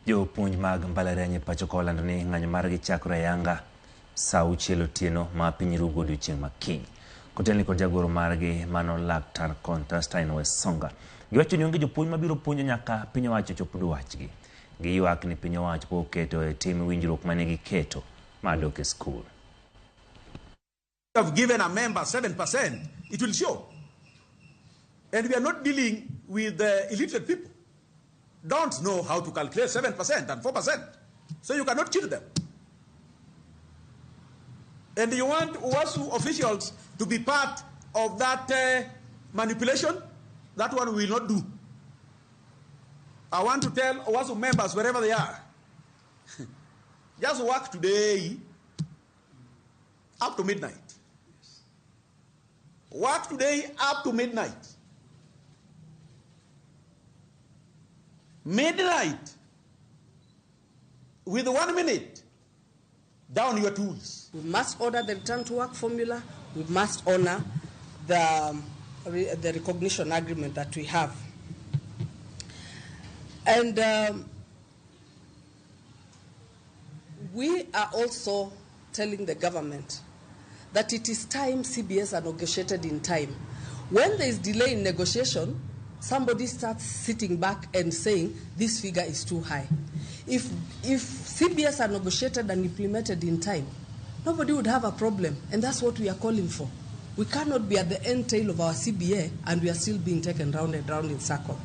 Jopuonj mag mbalariany pacho ka olando ni ng'anyo margi chakore ayanga saa 6 otieno ma piny rugo odiochieng' makiny. Kotelni kod jagoro margi mano Laktar Constantine Wesonga. Giwacho ni onge jopuonj mabiro puonjo nyaka piny owacho chop dwachgi. Giywak ni piny owacho pok keto e tim winjruok mane giketo mar dok e skul. Have given a member 7%, it will show. And we are not dealing with illiterate people. Don't know how to calculate 7% and 4%. So you cannot cheat them. And you want WASU officials to be part of that manipulation? That one we will not do. I want to tell WASU members wherever they are, just work today up to midnight. Work today up to midnight. Midnight, with 1 minute, down your tools. We must order the return to work formula. We must honor the recognition agreement that we have. And we are also telling the government that it is time CBS are negotiated in time. When there is delay in negotiation, somebody starts sitting back and saying this figure is too high. If CBS are negotiated and implemented in time, nobody would have a problem, and that's what we are calling for. We cannot be at the end tail of our CBA and we are still being taken round and round in circle.